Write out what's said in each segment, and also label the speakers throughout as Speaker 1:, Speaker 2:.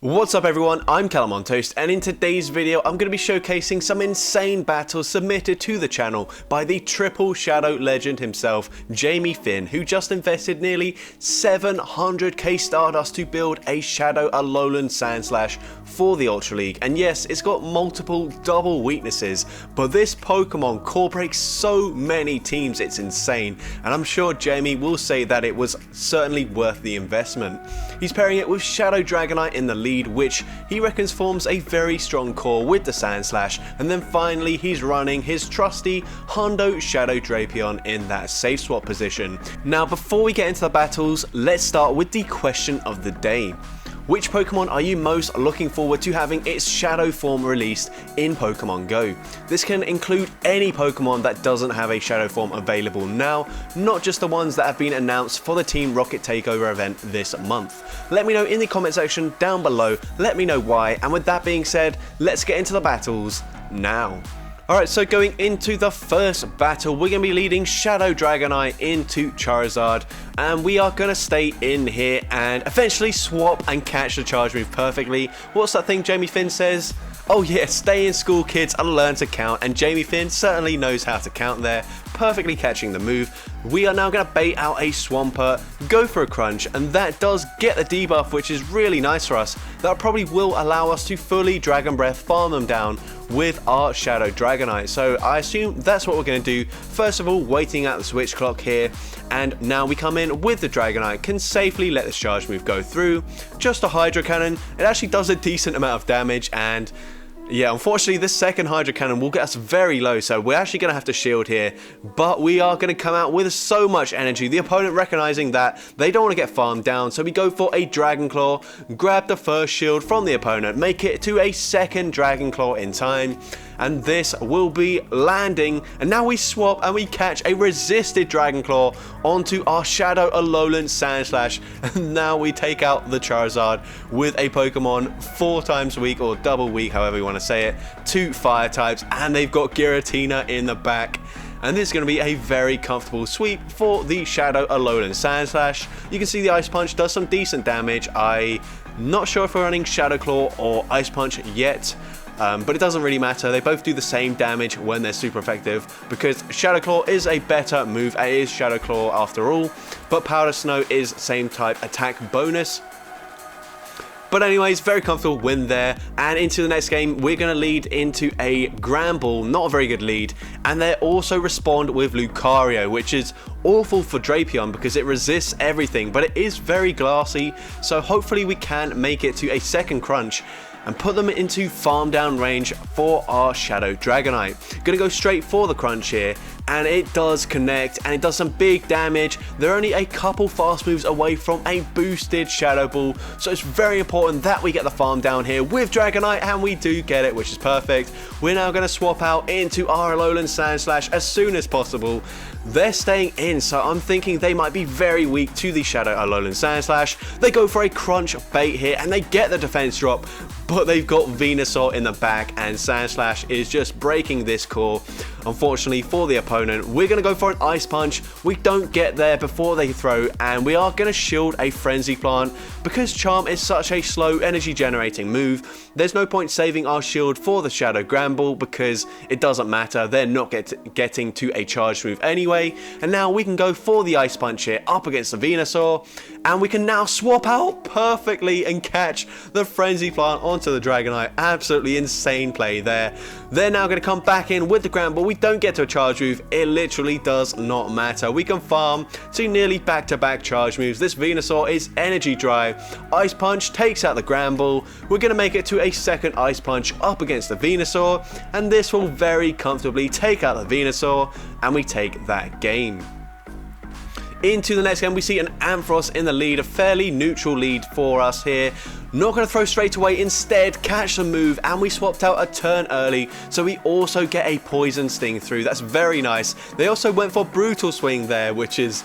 Speaker 1: What's up everyone, I'm CallumOnToast, and in today's video I'm going to be showcasing some insane battles submitted to the channel by the triple shadow legend himself, Jamie Finn, who just invested nearly 700k Stardust to build a Shadow Alolan Sandslash for the Ultra League. And yes, it's got multiple double weaknesses, but this Pokemon core breaks so many teams, it's insane, and I'm sure Jamie will say that it was certainly worth the investment. He's pairing it with Shadow Dragonite in the lead, which he reckons forms a very strong core with the Sandslash, and then finally he's running his trusty Hundo Shadow Drapion in that safe swap position. Now before we get into the battles, let's start with the question of the day. Which Pokemon are you most looking forward to having its Shadow form released in Pokemon Go? This can include any Pokemon that doesn't have a Shadow form available now, not just the ones that have been announced for the Team Rocket Takeover event this month. Let me know in the comment section down below, let me know why, and with that being said, let's get into the battles now. Alright, so going into the first battle, we're going to be leading Shadow Dragonite into Charizard, and we are going to stay in here and eventually swap and catch the charge move perfectly. What's that thing Jamie Finn says? Oh yeah, stay in school kids and learn to count, and Jamie Finn certainly knows how to count there, perfectly catching the move. We are now going to bait out a Swampert, go for a Crunch, and that does get the debuff, which is really nice for us. That probably will allow us to fully Dragon Breath farm them down with our Shadow Dragonite. So I assume that's what we're going to do. First of all, waiting out the switch clock here, and now we come in with the Dragonite, can safely let this charge move go through. Just a Hydro Cannon, it actually does a decent amount of damage, and yeah, unfortunately this second Hydro Cannon will get us very low, so we're actually going to have to shield here, but we are going to come out with so much energy, the opponent recognizing that they don't want to get farmed down, so we go for a Dragon Claw, grab the first shield from the opponent, make it to a second Dragon Claw in time, and this will be landing, and now we swap and we catch a resisted Dragon Claw onto our Shadow Alolan Sandslash, and now we take out the Charizard with a Pokemon 4 times weak, or double weak, however you want to say it, 2 fire types, and they've got Giratina in the back. And this is going to be a very comfortable sweep for the Shadow Alolan Sandslash. You can see the Ice Punch does some decent damage. I'm not sure if we're running Shadow Claw or Ice Punch yet, but it doesn't really matter. They both do the same damage when they're super effective, because Shadow Claw is a better move. It is Shadow Claw after all, but Powder Snow is same type attack bonus. But anyways, very comfortable win there, and into the next game we're going to lead into a Granbull, not a very good lead, and they also respond with Lucario, which is awful for Drapion because it resists everything, but it is very glassy, so hopefully we can make it to a second Crunch and put them into farm down range for our Shadow Dragonite. Gonna go straight for the Crunch here, and it does connect, and it does some big damage. They're only a couple fast moves away from a boosted Shadow Ball, so it's very important that we get the farm down here with Dragonite, and we do get it, which is perfect. We're now going to swap out into our Alolan Sandslash as soon as possible. They're staying in, so I'm thinking they might be very weak to the Shadow Alolan Sandslash. They go for a Crunch bait here, and they get the defense drop, but they've got Venusaur in the back, and Sandslash is just breaking this core. Unfortunately for the opponent, we're going to go for an Ice Punch. We don't get there before they throw, and we are going to shield a Frenzy Plant. Because Charm is such a slow energy generating move, there's no point saving our shield for the Shadow Granbull because it doesn't matter. They're not getting to a charge move anyway. And now we can go for the Ice Punch here up against the Venusaur, and we can now swap out perfectly and catch the Frenzy Plant onto the Dragonite. Absolutely insane play there. They're now going to come back in with the Granbull. We don't get to a charge move. It literally does not matter. We can farm to nearly back-to-back charge moves. This Venusaur is energy dry. Ice Punch takes out the Granbull. We're going to make it to a second Ice Punch up against the Venusaur, and this will very comfortably take out the Venusaur, and we take that game. Into the next game, we see an Ampharos in the lead, a fairly neutral lead for us here. Not going to throw straight away, instead catch the move, and we swapped out a turn early, so we also get a Poison Sting through. That's very nice. They also went for Brutal Swing there, which is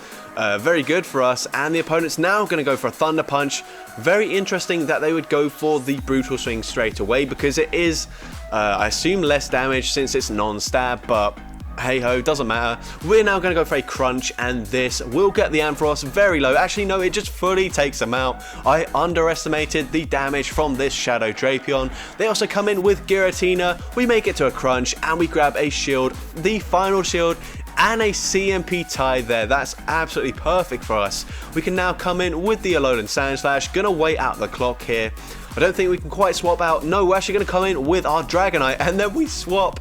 Speaker 1: very good for us, and the opponent's now going to go for a Thunder Punch. Very interesting that they would go for the Brutal Swing straight away, because it is, I assume, less damage since it's non-stab, but hey ho, doesn't matter. We're now going to go for a crunch, and this will get the Ampharos very low. Actually, no, it just fully takes them out. I underestimated the damage from this Shadow Drapion. They also come in with Giratina. We make it to a crunch, and we grab a shield, the final shield, and a CMP tie there. That's absolutely perfect for us. We can now come in with the Alolan Sandslash. Gonna wait out the clock here. I don't think we can quite swap out. No, we're actually going to come in with our Dragonite, and then we swap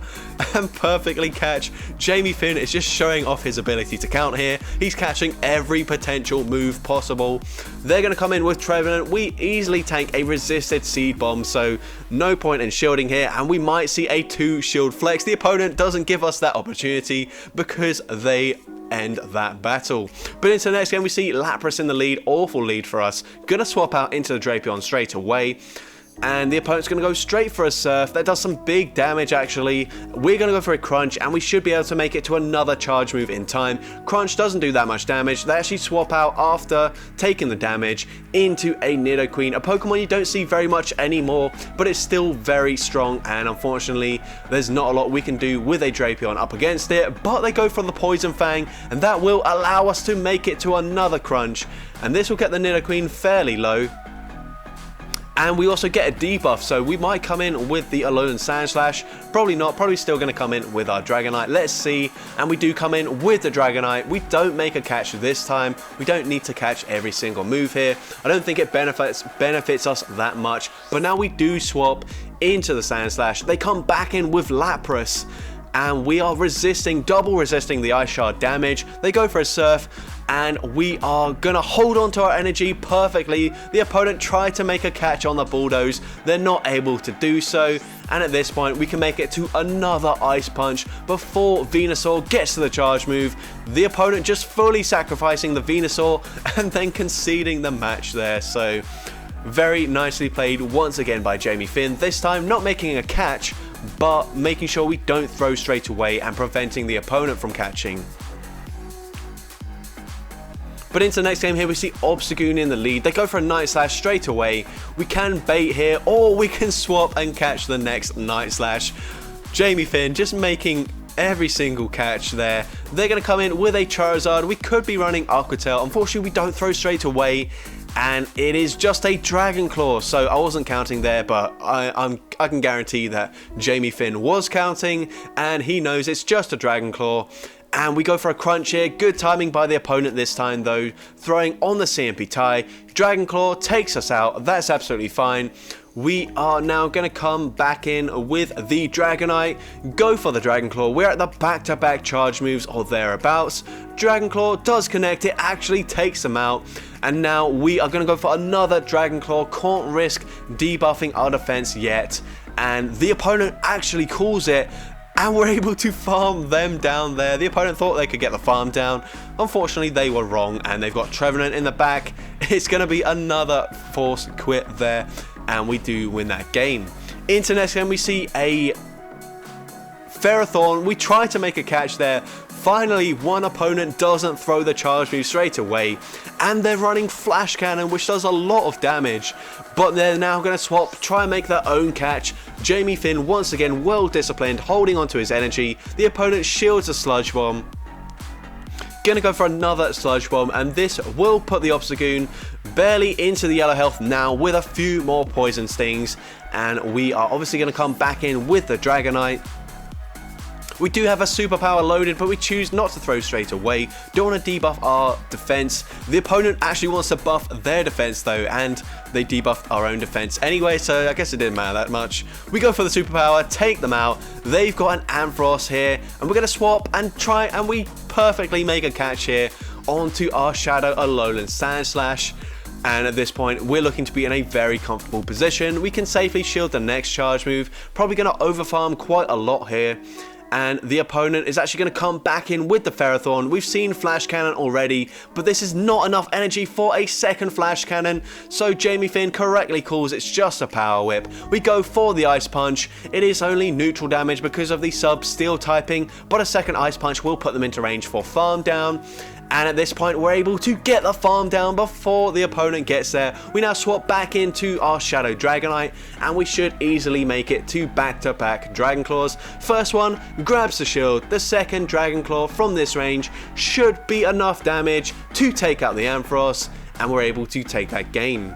Speaker 1: and perfectly catch. Jamie Finn is just showing off his ability to count here. He's catching every potential move possible. They're going to come in with Trevenant. We easily tank a resisted Seed Bomb, so no point in shielding here, and we might see a 2 shield flex. The opponent doesn't give us that opportunity because they end that battle. But into the next game, we see Lapras in the lead. Awful lead for us. Gonna swap out into the Drapion straight away, and the opponent's going to go straight for a Surf. That does some big damage actually. We're going to go for a Crunch, and we should be able to make it to another charge move in time. Crunch doesn't do that much damage. They actually swap out after taking the damage into a Nidoqueen, a Pokemon you don't see very much anymore, but it's still very strong, and unfortunately there's not a lot we can do with a Drapion up against it. But they go for the Poison Fang, and that will allow us to make it to another Crunch, and this will get the Nidoqueen fairly low. And we also get a debuff, so we might come in with the Alolan Sandslash. Probably not, probably still going to come in with our Dragonite. Let's see, and we do come in with the Dragonite. We don't make a catch this time. We don't need to catch every single move here. I don't think it benefits us that much, but now we do swap into the Sandslash. They come back in with Lapras, and we are double resisting the Ice Shard damage. They go for a Surf, and we are gonna hold on to our energy perfectly. The opponent tried to make a catch on the Bulldoze. They're not able to do so, and at this point we can make it to another Ice Punch before Venusaur gets to the charge move. The opponent just fully sacrificing the Venusaur and then conceding the match there. So very nicely played once again by Jamie Finn. This time not making a catch, but making sure we don't throw straight away and preventing the opponent from catching. But into the next game here, we see Obstagoon in the lead. They go for a Night Slash straight away. We can bait here, or we can swap and catch the next Night Slash. Jamie Finn just making every single catch there. They're going to come in with a Charizard. We could be running Aqua Tail. Unfortunately, we don't throw straight away, and it is just a Dragon Claw. So I wasn't counting there, but I can guarantee that Jamie Finn was counting, and he knows it's just a Dragon Claw. And we go for a Crunch here. Good timing by the opponent this time though, throwing on the CMP tie. Dragon Claw takes us out. That's absolutely fine. We are now going to come back in with the Dragonite, go for the Dragon Claw. We're at the back-to-back charge moves or thereabouts. Dragon Claw does connect, it actually takes them out. And now we are going to go for another Dragon Claw. Can't risk debuffing our defense yet. And the opponent actually calls it, and we're able to farm them down there. The opponent thought they could get the farm down. Unfortunately, they were wrong, and they've got Trevenant in the back. It's going to be another forced quit there, and we do win that game. Into next game, we see a Ferrothorn. We try to make a catch there. Finally, one opponent doesn't throw the charge move straight away, and they're running Flash Cannon, which does a lot of damage, but they're now going to swap, try and make their own catch. Jamie Finn, once again, well disciplined, holding onto his energy. The opponent shields a Sludge Bomb. Gonna go for another Sludge Bomb, and this will put the Obstagoon barely into the yellow health now with a few more Poison Stings, and we are obviously going to come back in with the Dragonite. We do have a superpower loaded, but we choose not to throw straight away. Don't want to debuff our defense. The opponent actually wants to buff their defense though, and they debuffed our own defense anyway, so I guess it didn't matter that much. We go for the superpower, take them out. They've got an Ampharos here, and we're going to swap and try, and we perfectly make a catch here onto our Shadow Alolan Sandslash. And at this point, we're looking to be in a very comfortable position. We can safely shield the next charge move. Probably going to overfarm quite a lot here. And the opponent is actually going to come back in with the Ferrothorn. We've seen Flash Cannon already, but this is not enough energy for a second Flash Cannon. So Jamie Finn correctly calls it's just a Power Whip. We go for the Ice Punch. It is only neutral damage because of the sub Steel typing, but a second Ice Punch will put them into range for Farm Down. And at this point, we're able to get the farm down before the opponent gets there. We now swap back into our Shadow Dragonite, and we should easily make it to back-to-back Dragon Claws. First one grabs the shield. The second Dragon Claw from this range should be enough damage to take out the Ampharos, and we're able to take that game.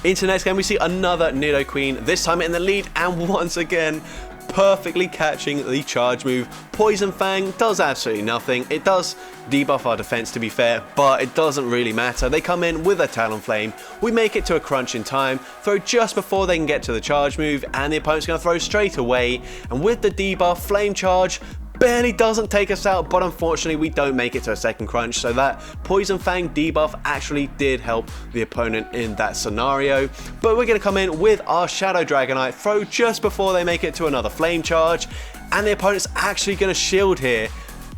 Speaker 1: Into the next game, we see another Nidoqueen, this time in the lead, and once again, perfectly catching the charge move. Poison Fang does absolutely nothing. It does debuff our defense, to be fair, but it doesn't really matter. They come in with a Talonflame. We make it to a crunch in time, throw just before they can get to the charge move, and the opponent's going to throw straight away. And with the debuff, Flame Charge barely doesn't take us out, but unfortunately we don't make it to a second crunch, so that Poison Fang debuff actually did help the opponent in that scenario. But we're going to come in with our Shadow Dragonite, throw just before they make it to another Flame Charge, and the opponent's actually going to shield here.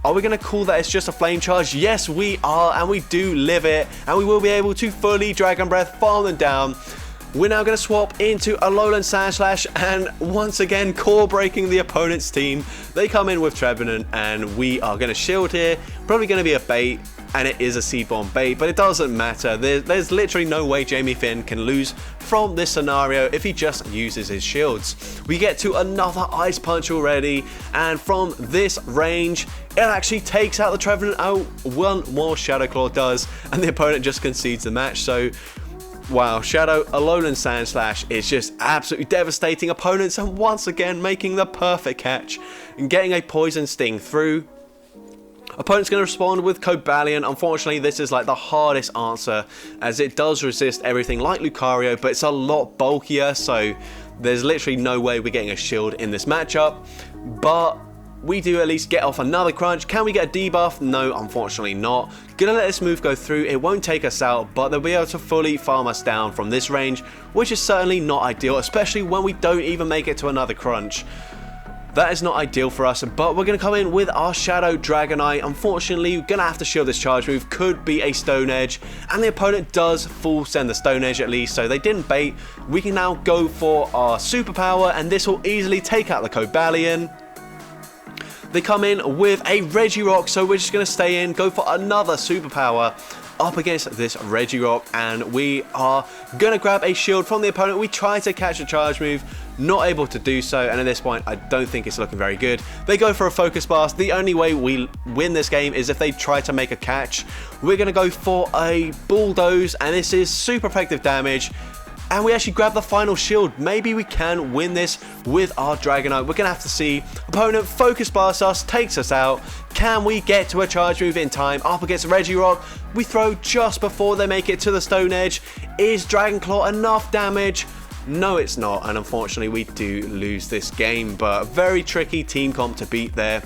Speaker 1: Are we going to call that it's just a Flame Charge? Yes, we are, and we do live it, and we will be able to fully Dragon Breath, farm them down. We're now going to swap into Alolan Sandslash, and once again, core breaking the opponent's team. They come in with Trevenant, and we are going to shield here. Probably going to be a bait, and it is a Seed Bomb bait, but it doesn't matter. There's literally no way Jamie Finn can lose from this scenario if he just uses his shields. We get to another Ice Punch already, and from this range, it actually takes out the Trevenant. Oh, one more Shadow Claw does, and the opponent just concedes the match. So wow, Shadow Alolan Sandslash is just absolutely devastating opponents, and once again making the perfect catch and getting a Poison Sting through. Opponent's going to respond with Cobalion. Unfortunately, this is like the hardest answer, as it does resist everything like Lucario, but it's a lot bulkier, so there's literally no way we're getting a shield in this matchup. But we do at least get off another crunch. Can we get a debuff? No, unfortunately not. Gonna let this move go through. It won't take us out, but they'll be able to fully farm us down from this range, which is certainly not ideal, especially when we don't even make it to another crunch. That is not ideal for us, but we're going to come in with our Shadow Dragonite. Unfortunately, we're going to have to shield this charge move. Could be a Stone Edge, and the opponent does full send the Stone Edge at least, so they didn't bait. We can now go for our Superpower, and this will easily take out the Cobalion. They come in with a Regirock, so we're just going to stay in, go for another Superpower up against this Regirock, and we are going to grab a shield from the opponent. We try to catch a charge move, not able to do so, and at this point I don't think it's looking very good. They go for a Focus Blast. The only way we win this game is if they try to make a catch. We're going to go for a Bulldoze, and this is super effective damage. And we actually grab the final shield. Maybe we can win this with our Dragonite. We're going to have to see. Opponent Focus Blasts us, takes us out. Can we get to a charge move in time? Up against Regirock. We throw just before they make it to the Stone Edge. Is Dragon Claw enough damage? No, it's not. And unfortunately, we do lose this game. But very tricky team comp to beat there.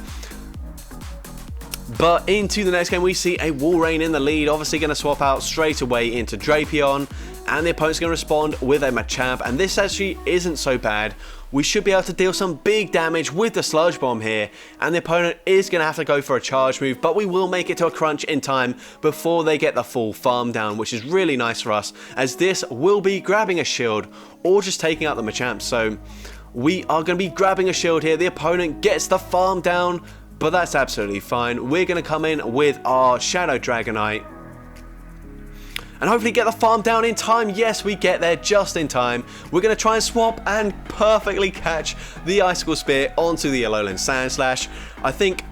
Speaker 1: But into the next game, we see a Walrein in the lead. Obviously going to swap out straight away into Drapion. And the opponent's going to respond with a Machamp, and this actually isn't so bad. We should be able to deal some big damage with the Sludge Bomb here, and the opponent is going to have to go for a charge move, but we will make it to a crunch in time before they get the full farm down, which is really nice for us, as this will be grabbing a shield or just taking out the Machamp. So we are going to be grabbing a shield here. The opponent gets the farm down, but that's absolutely fine. We're going to come in with our Shadow Dragonite and hopefully get the farm down in time. Yes, we get there just in time. We're going to try and swap and perfectly catch the Icicle Spear onto the Alolan Sandslash. I think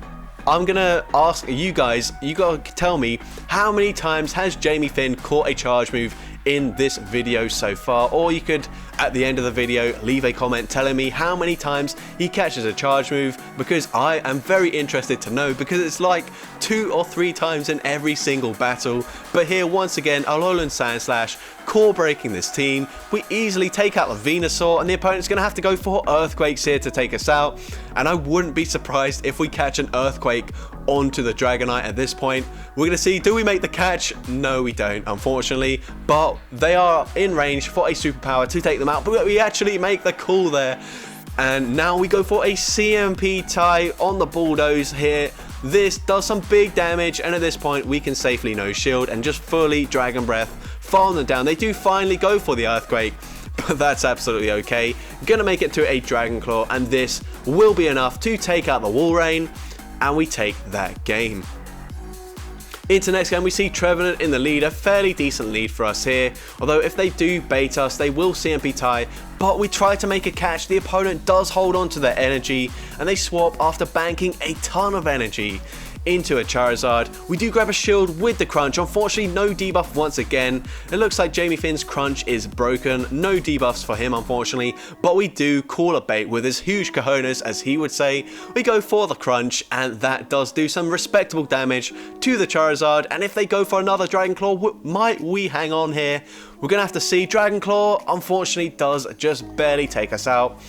Speaker 1: I'm going to ask you guys, you got to tell me, how many times has Jamie Finn caught a charge move in this video so far? Or you could, at the end of the video, leave a comment telling me how many times he catches a charge move, because I am very interested to know, because it's like 2 or 3 times in every single battle. But here, once again, Alolan Sandslash core breaking this team. We easily take out the Venusaur, and the opponent's going to have to go for Earthquakes here to take us out. And I wouldn't be surprised if we catch an Earthquake onto the Dragonite at this point. We're going to see, do we make the catch? No, we don't, unfortunately. But they are in range for a Superpower to take them out. But we actually make the call there. And now we go for a CMP tie on the Bulldoze here. This does some big damage, and at this point we can safely no shield and just fully Dragon Breath, farm them down. They do finally go for the Earthquake, but that's absolutely okay. Gonna make it to a Dragon Claw, and this will be enough to take out the Walrein, and we take that game. Into next game, we see Trevenant in the lead, a fairly decent lead for us here. Although if they do bait us, they will CMP tie, but we try to make a catch. The opponent does hold on to their energy, and they swap after banking a ton of energy into a Charizard. We do grab a shield with the crunch. Unfortunately, no debuff once again. It looks like Jamie Finn's crunch is broken. No debuffs for him, unfortunately, but we do call a bait with his huge cojones, as he would say. We go for the crunch, and that does do some respectable damage to the Charizard. And if they go for another Dragon Claw, might we hang on here? We're gonna have to see. Dragon Claw, unfortunately, does just barely take us out.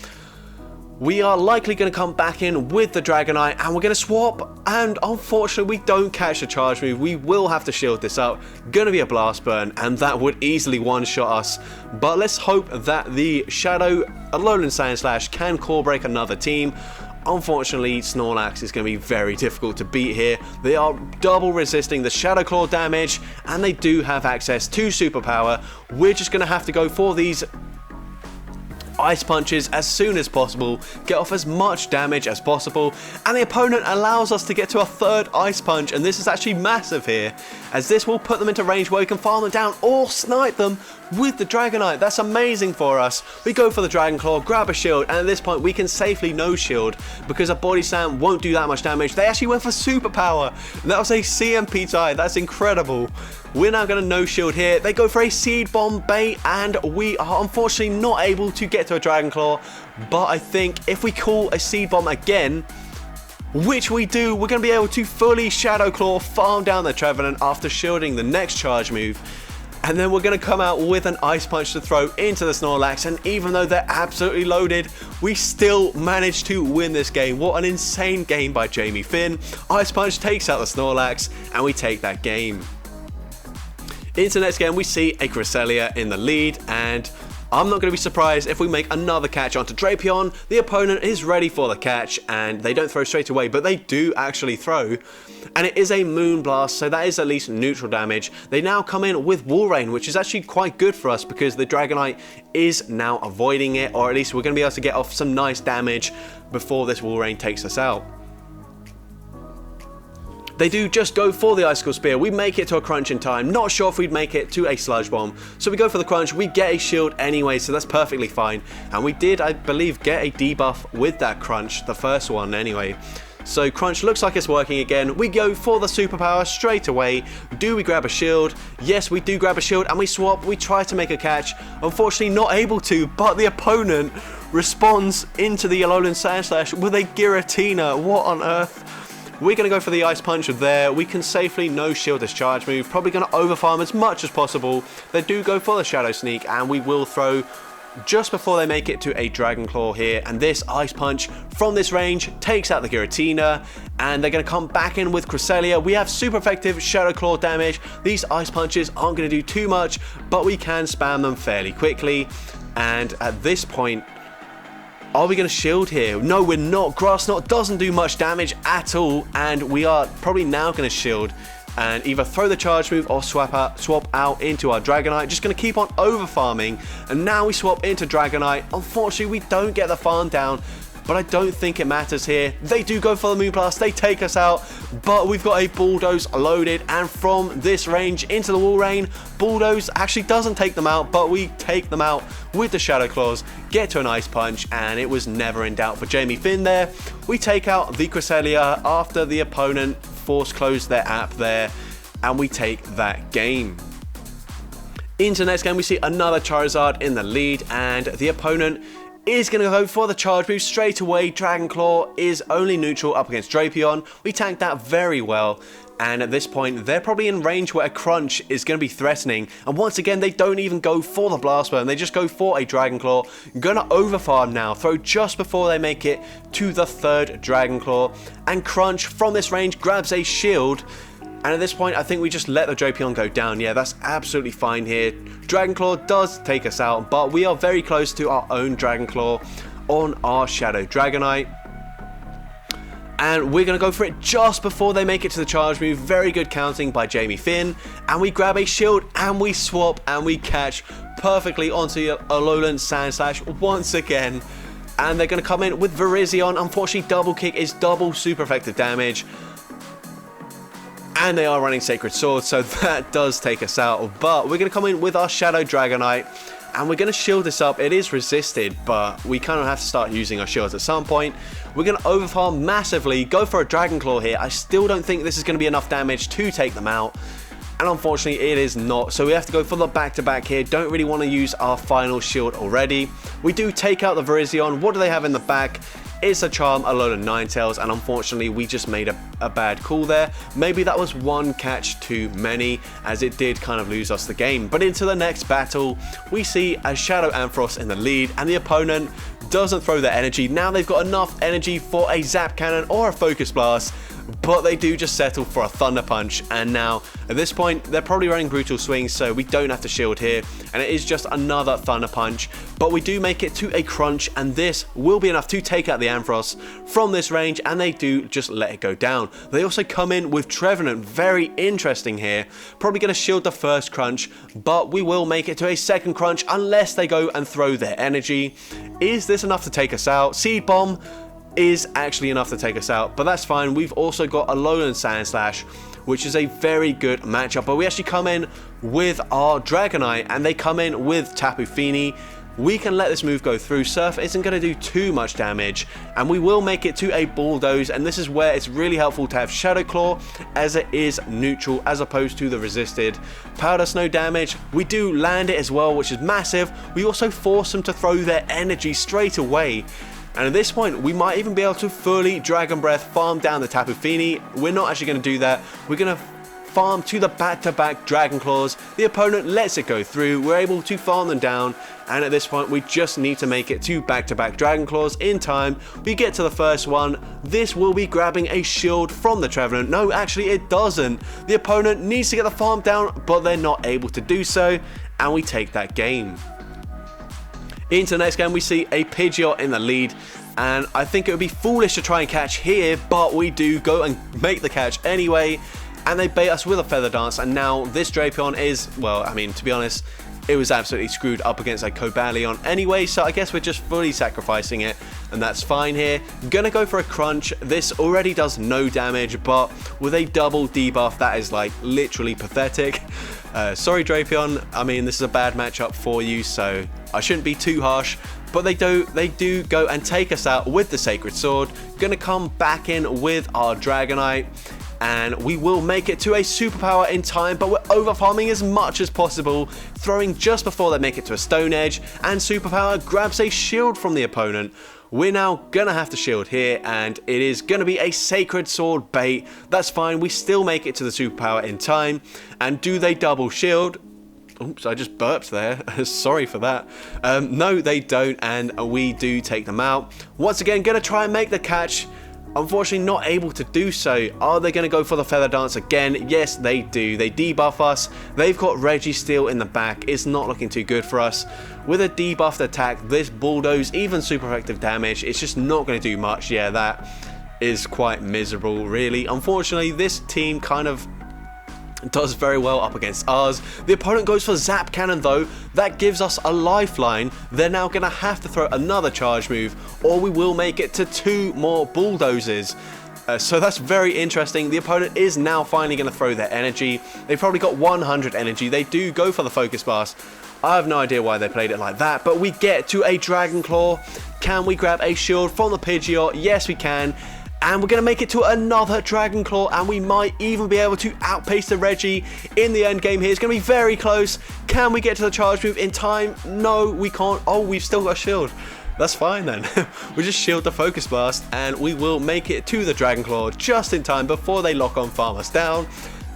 Speaker 1: We are likely going to come back in with the Dragonite, and we're going to swap, and unfortunately we don't catch the charge move. We will have to shield this up. Going to be a Blast Burn, and that would easily one-shot us. But let's hope that the Shadow Alolan Sandslash can core break another team. Unfortunately, Snorlax is going to be very difficult to beat here. They are double resisting the Shadow Claw damage, and they do have access to Superpower. We're just going to have to go for these Ice Punches as soon as possible, get off as much damage as possible, and the opponent allows us to get to a third Ice Punch, and this is actually massive here, as this will put them into range where we can farm them down or snipe them with the Dragonite. That's amazing for us. We go for the Dragon Claw, grab a shield, and at this point we can safely no shield because a Body Slam won't do that much damage. They actually went for Superpower, and that was a CMP tie. That's incredible. We're now going to no shield here. They go for a Seed Bomb bait, and we are unfortunately not able to get to a Dragon Claw, but I think if we call a Seed Bomb again, which we do, we're going to be able to fully Shadow Claw, farm down the Trevenant after shielding the next charge move. And then we're going to come out with an Ice Punch to throw into the Snorlax, and even though they're absolutely loaded, we still managed to win this game. What an insane game by Jamie Finn. Ice Punch takes out the Snorlax, and we take that game. Into the next game, we see a Cresselia in the lead, and I'm not going to be surprised if we make another catch onto Drapion. The opponent is ready for the catch, and they don't throw straight away, but they do actually throw. And it is a Moonblast, so that is at least neutral damage. They now come in with Wall Rain, which is actually quite good for us because the Dragonite is now avoiding it, or at least we're going to be able to get off some nice damage before this Wall Rain takes us out. They do just go for the Icicle Spear. We make it to a crunch in time. Not sure if we'd make it to a Sludge Bomb. So we go for the crunch. We get a shield anyway, so that's perfectly fine. And we did, I believe, get a debuff with that crunch, the first one anyway. So crunch looks like it's working again. We go for the Superpower straight away. Do we grab a shield? Yes, we do grab a shield, and we swap. We try to make a catch. Unfortunately, not able to, but the opponent responds into the Alolan Sandslash with a Giratina. What on earth? We're going to go for the Ice Punch there. We can safely no-shield this charge move. Probably going to overfarm as much as possible. They do go for the Shadow Sneak, and we will throw just before they make it to a Dragon Claw here. And this Ice Punch from this range takes out the Giratina, and they're going to come back in with Cresselia. We have super effective Shadow Claw damage. These Ice Punches aren't going to do too much, but we can spam them fairly quickly. And at this point, are we going to shield here? No, we're not. Grass Knot doesn't do much damage at all, and we are probably now going to shield and either throw the charge move or swap out into our Dragonite. Just going to keep on over farming, and now we swap into Dragonite. Unfortunately, we don't get the farm down, but I don't think it matters here. They do go for the Moonblast, they take us out, but we've got a Bulldoze loaded, and from this range into the Wall Rain, Bulldoze actually doesn't take them out, but we take them out with the Shadow Claws, get to an Ice Punch, and it was never in doubt for Jamie Finn there. We take out the Cresselia after the opponent force closed their app there, and we take that game. Into the next game, we see another Charizard in the lead, and the opponent is going to go for the charge move straight away. Dragon Claw is only neutral up against Drapion. We tanked that very well, and at this point they're probably in range where a crunch is going to be threatening, and once again they don't even go for the Blast Burn, they just go for a Dragon Claw. Gonna overfarm now, throw just before they make it to the third Dragon Claw, and crunch from this range grabs a shield. And at this point, I think we just let the Drapion go down. Yeah, that's absolutely fine here. Dragon Claw does take us out, but we are very close to our own Dragon Claw on our Shadow Dragonite. And we're going to go for it just before they make it to the charge move. Very good counting by Jamie Finn. And we grab a shield, and we swap, and we catch perfectly onto Alolan Sandslash once again. And they're going to come in with Virizion. Unfortunately, Double Kick is double super effective damage. and they are running Sacred Sword, so that does take us out. But we're going to come in with our Shadow Dragonite, and we're going to shield this up. It is resisted, but we kind of have to start using our shields at some point. We're going to overfarm massively, go for a Dragon Claw here. I still don't think this is going to be enough damage to take them out. And unfortunately, it is not. So we have to go for the back-to-back here. Don't really want to use our final shield already. We do take out the Virizion. What do they have in the back? It's a Charm, Alolan Ninetales, and unfortunately we just made a bad call there. Maybe that was one catch too many, as it did kind of lose us the game. But into the next battle, we see a Shadow Ampharos in the lead, and the opponent doesn't throw their energy. Now they've got enough energy for a Zap Cannon or a Focus Blast, but they do just settle for a Thunder Punch. And now at this point they're probably running Brutal Swing, so we don't have to shield here, and it is just another Thunder Punch. But we do make it to a crunch, and this will be enough to take out the Ampharos from this range, and they do just let it go down. They also come in with Trevenant, very interesting here. Probably going to shield the first crunch, but we will make it to a second crunch unless they go and throw their energy. Is this enough to take us out? Seed Bomb is actually enough to take us out, but that's fine. We've also got Alolan Sandslash, which is a very good matchup, but we actually come in with our Dragonite, and they come in with Tapu Fini. We can let this move go through. Surf isn't going to do too much damage, and we will make it to a Bulldoze, and this is where it's really helpful to have Shadow Claw, as it is neutral as opposed to the resisted. Powder Snow damage, we do land it as well, which is massive. We also force them to throw their energy straight away. And at this point, we might even be able to fully Dragon Breath farm down the Tapu Fini. We're not actually going to do that. We're going to farm to the back-to-back Dragon Claws. The opponent lets it go through. We're able to farm them down. And at this point, we just need to make it to back-to-back Dragon Claws in time. We get to the first one. This will be grabbing a shield from the Trevenant. No, actually, it doesn't. The opponent needs to get the farm down, but they're not able to do so. And we take that game. Into the next game, we see a Pidgeot in the lead, and I think it would be foolish to try and catch here, but we do go and make the catch anyway, and they bait us with a Feather Dance. And now this Drapion is, well, I mean, to be honest, it was absolutely screwed up against a Cobalion anyway, so I guess we're just fully sacrificing it, and that's fine here. Gonna go for a crunch. This already does no damage, but with a double debuff, that is like literally pathetic. Sorry Drapion, I mean, this is a bad matchup for you, so I shouldn't be too harsh. But they do go and take us out with the Sacred Sword. Gonna come back in with our Dragonite, and we will make it to a superpower in time, but we're over farming as much as possible, throwing just before they make it to a Stone Edge, and superpower grabs a shield from the opponent. We're now gonna have to shield here, and it is gonna be a Sacred Sword bait. That's fine, we still make it to the superpower in time. And do they double shield? Oops, I just burped there. Sorry for that. No, they don't, and we do take them out. Once again, gonna try and make the catch. Unfortunately, not able to do so. Are they going to go for the Feather Dance again? Yes, they do. They debuff us. They've got Registeel in the back. It's not looking too good for us. With a debuffed attack, this Bulldoze, even super effective damage, it's just not going to do much. Yeah, that is quite miserable, really. Unfortunately, this team kind of does very well up against ours. The opponent goes for Zap Cannon though. That gives us a lifeline. They're now going to have to throw another charge move, or we will make it to 2 more Bulldozes. So that's very interesting. The opponent is now finally going to throw their energy. They've probably got 100 energy. They do go for the Focus Blast. I have no idea why they played it like that, but we get to a Dragon Claw. Can we grab a shield from the Pidgeot? Yes, we can. And we're going to make it to another Dragon Claw, and we might even be able to outpace the Reggie in the end game here. It's going to be very close. Can we get to the charge move in time? No, we can't. Oh, we've still got a shield. That's fine then. We just shield the Focus Blast, and we will make it to the Dragon Claw just in time before they lock on farm us down.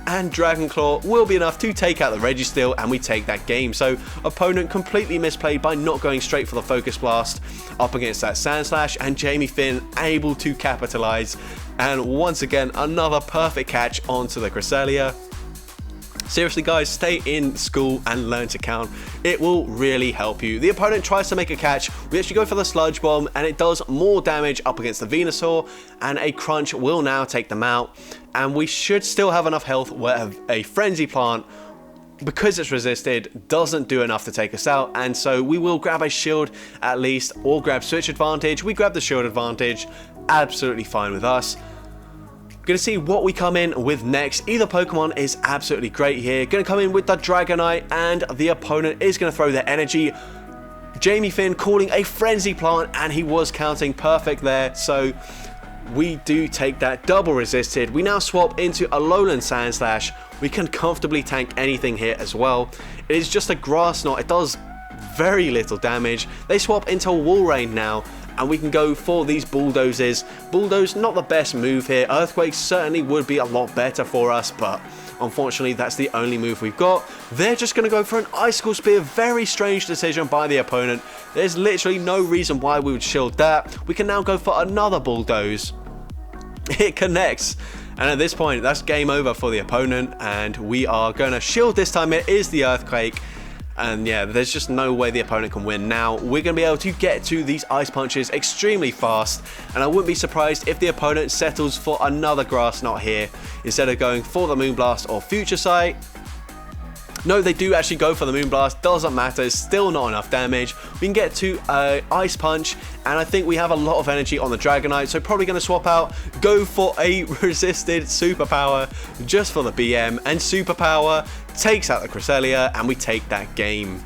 Speaker 1: And Dragon Claw will be enough to take out the Registeel, and we take that game. So opponent completely misplayed by not going straight for the Focus Blast up against that Sandslash, and Jamie Finn able to capitalize. And once again, another perfect catch onto the Cresselia. Seriously guys, stay in school and learn to count. It will really help you. The opponent tries to make a catch. We actually go for the Sludge Bomb, and it does more damage up against the Venusaur, and a crunch will now take them out. And we should still have enough health where a Frenzy Plant, because it's resisted, doesn't do enough to take us out. And so we will grab a shield at least, or grab Switch Advantage. We grab the shield advantage, absolutely fine with us. Gonna see what we come in with next. Either Pokemon is absolutely great here. Gonna come in with the Dragonite, and the opponent is gonna throw their energy. Jamie Finn calling a Frenzy Plant, and he was counting perfect there, so we do take that. Double resisted. We now swap into Alolan Sandslash. We can comfortably tank anything here as well. It is just a Grass Knot. It does very little damage. They swap into Walrein now, and we can go for these Bulldozes. Bulldoze, not the best move here. Earthquake certainly would be a lot better for us, but unfortunately that's the only move we've got. They're just going to go for an Icicle Spear. Very strange decision by the opponent. There's literally no reason why we would shield that. We can now go for another Bulldoze. It connects, and at this point that's game over for the opponent, and we are going to shield this time. It is the Earthquake. And yeah, there's just no way the opponent can win now. We're going to be able to get to these Ice Punches extremely fast, and I wouldn't be surprised if the opponent settles for another Grass Knot here instead of going for the Moonblast or Future Sight. No, they do actually go for the Moonblast. Doesn't matter, it's still not enough damage. We can get to Ice Punch, and I think we have a lot of energy on the Dragonite, so probably going to swap out, go for a resisted Superpower just for the BM, and Superpower takes out the Cresselia, and we take that game.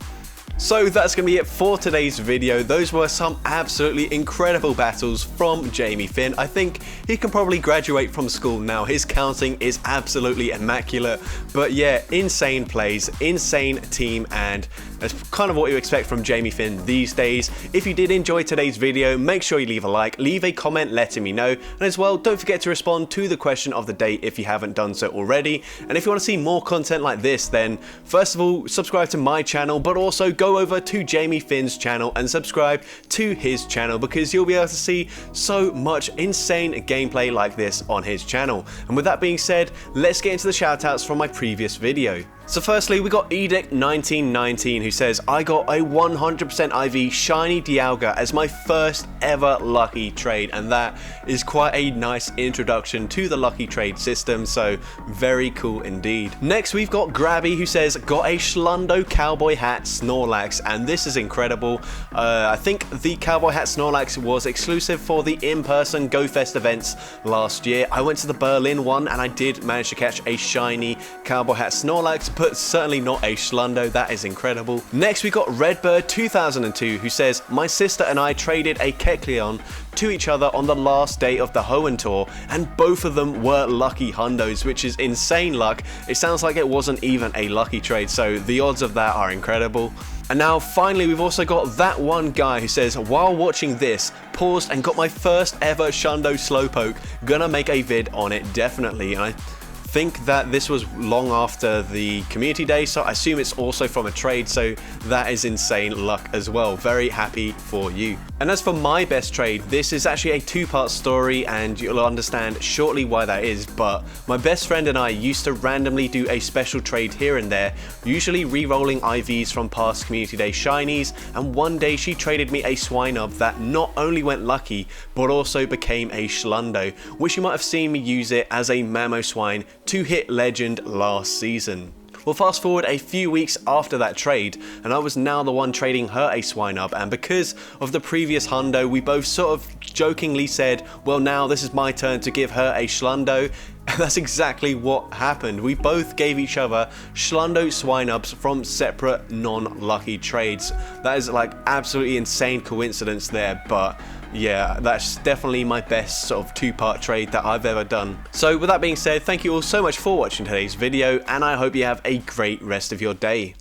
Speaker 1: So that's going to be it for today's video. Those were some absolutely incredible battles from Jamie Finn. I think he can probably graduate from school now. His counting is absolutely immaculate. But yeah, insane plays, insane team, and that's kind of what you expect from Jamie Finn these days. If you did enjoy today's video, make sure you leave a like, leave a comment letting me know, and as well, don't forget to respond to the question of the day if you haven't done so already. And if you want to see more content like this, then first of all, subscribe to my channel, but also go over to Jamie Finn's channel and subscribe to his channel, because you'll be able to see so much insane gameplay like this on his channel. And with that being said, let's get into the shoutouts from my previous video. So firstly, we got Edict1919 who says, I got a 100% IV Shiny Dialga as my first ever lucky trade, and that is quite a nice introduction to the lucky trade system, so very cool indeed. Next we've got Grabby who says, got a Schlundo Cowboy Hat Snorlax, and this is incredible. I think the Cowboy Hat Snorlax was exclusive for the in-person GoFest events last year. I went to the Berlin one and I did manage to catch a shiny Cowboy Hat Snorlax, but certainly not a Schlundo. That is incredible. Next we got Redbird2002 who says, my sister and I traded a Kecleon to each other on the last day of the Hoenn tour, and both of them were lucky hundos, which is insane luck. It sounds like it wasn't even a lucky trade, so the odds of that are incredible. And now finally we've also got that one guy who says, while watching this, paused and got my first ever Shundo Slowpoke, gonna make a vid on it definitely. And I think that this was long after the community day, so I assume it's also from a trade, so that is insane luck as well. Very happy for you. And as for my best trade, this is actually a two-part story, and you'll understand shortly why that is, but my best friend and I used to randomly do a special trade here and there, usually re-rolling IVs from past community day shinies, and one day she traded me a Swinub that not only went lucky, but also became a Schlundo, which you might have seen me use it as a Mamoswine to hit Legend last season. Well, fast forward a few weeks after that trade, and I was now the one trading her a Swinub, and because of the previous hundo, we both sort of jokingly said, well, now this is my turn to give her a Schlundo, and that's exactly what happened. We both gave each other Schlundo Swinubs from separate non-lucky trades. That is like absolutely insane coincidence there, but yeah, that's definitely my best sort of two-part trade that I've ever done. So with that being said, thank you all so much for watching today's video, and I hope you have a great rest of your day.